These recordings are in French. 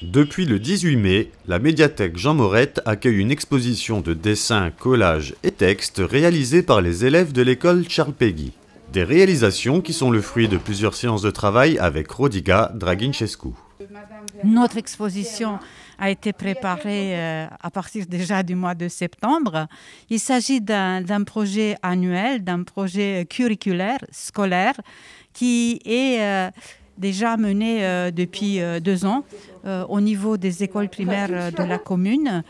Depuis le 18 mai, la médiathèque Jean Morette accueille une exposition de dessins, collages et textes réalisés par les élèves de l'école Charles Péguy. Des réalisations qui sont le fruit de plusieurs séances de travail avec Rodiga Dragincescu. Notre exposition a été préparée à partir déjà du mois de septembre. Il s'agit d'un projet annuel, d'un projet curriculaire, scolaire, qui est déjà mené depuis 2 ans au niveau des écoles primaires de la commune.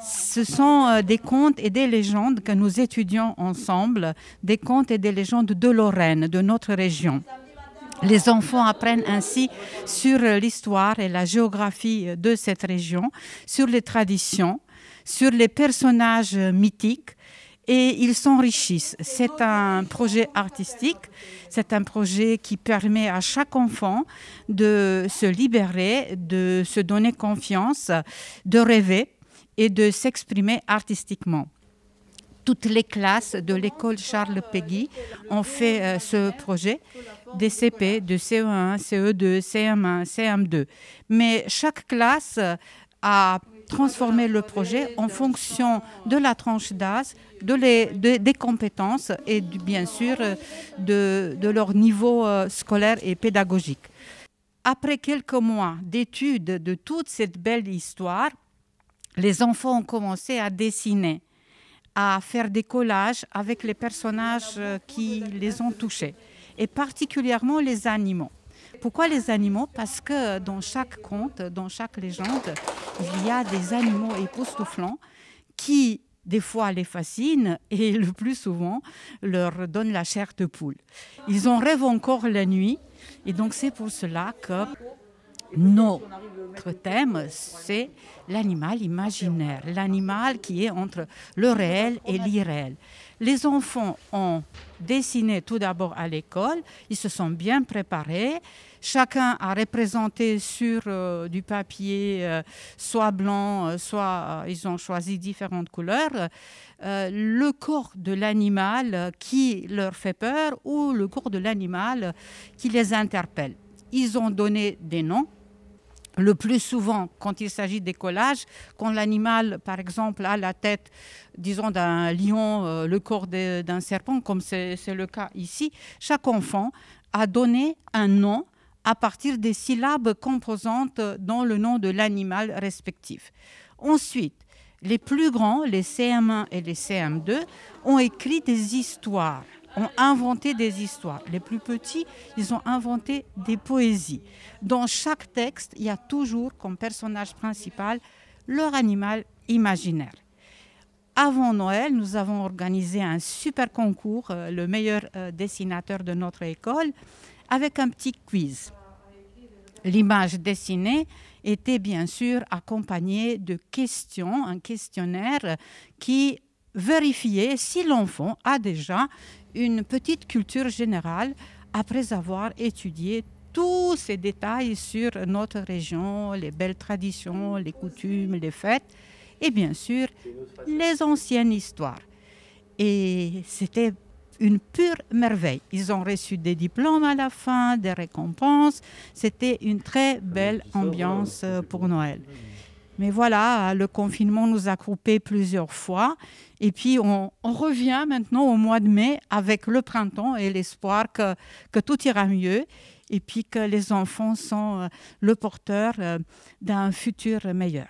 Ce sont des contes et des légendes que nous étudions ensemble, des contes et des légendes de Lorraine, de notre région. Les enfants apprennent ainsi sur l'histoire et la géographie de cette région, sur les traditions, sur les personnages mythiques et ils s'enrichissent. C'est un projet artistique, c'est un projet qui permet à chaque enfant de se libérer, de se donner confiance, de rêver et de s'exprimer artistiquement. Toutes les classes de l'école Charles Péguy ont fait ce projet, des CP, de CE1, CE2, CM1, CM2. Mais chaque classe a transformé le projet en fonction de la tranche d'âge, des compétences et bien sûr de leur niveau scolaire et pédagogique. Après quelques mois d'études de toute cette belle histoire, les enfants ont commencé à dessiner, à faire des collages avec les personnages qui les ont touchés, et particulièrement les animaux. Pourquoi les animaux? Parce que dans chaque conte, dans chaque légende, il y a des animaux époustouflants qui, des fois, les fascinent et le plus souvent, leur donnent la chair de poule. Ils en rêvent encore la nuit et donc c'est pour cela que notre thème, c'est l'animal imaginaire, l'animal qui est entre le réel et l'irréel. Les enfants ont dessiné tout d'abord à l'école, ils se sont bien préparés. Chacun a représenté sur du papier, soit blanc, soit ils ont choisi différentes couleurs, le corps de l'animal qui leur fait peur ou le corps de l'animal qui les interpelle. Ils ont donné des noms. Le plus souvent, quand il s'agit des collages, quand l'animal, par exemple, a la tête, disons, d'un lion, le corps d'un serpent, comme c'est le cas ici, chaque enfant a donné un nom à partir des syllabes composantes dans le nom de l'animal respectif. Ensuite, les plus grands, les CM1 et les CM2, ont écrit des histoires, ont inventé des histoires. Les plus petits, ils ont inventé des poésies. Dans chaque texte, il y a toujours comme personnage principal leur animal imaginaire. Avant Noël, nous avons organisé un super concours, le meilleur dessinateur de notre école, avec un petit quiz. L'image dessinée était bien sûr accompagnée de questions, un questionnaire qui vérifiait si l'enfant a déjà une petite culture générale après avoir étudié tous ces détails sur notre région, les belles traditions, les coutumes, les fêtes et bien sûr les anciennes histoires. Et c'était une pure merveille. Ils ont reçu des diplômes à la fin, des récompenses. C'était une très belle ambiance pour Noël. Mais voilà, le confinement nous a coupés plusieurs fois. Et puis, on revient maintenant au mois de mai avec le printemps et l'espoir que tout ira mieux et puis que les enfants sont le porteur d'un futur meilleur.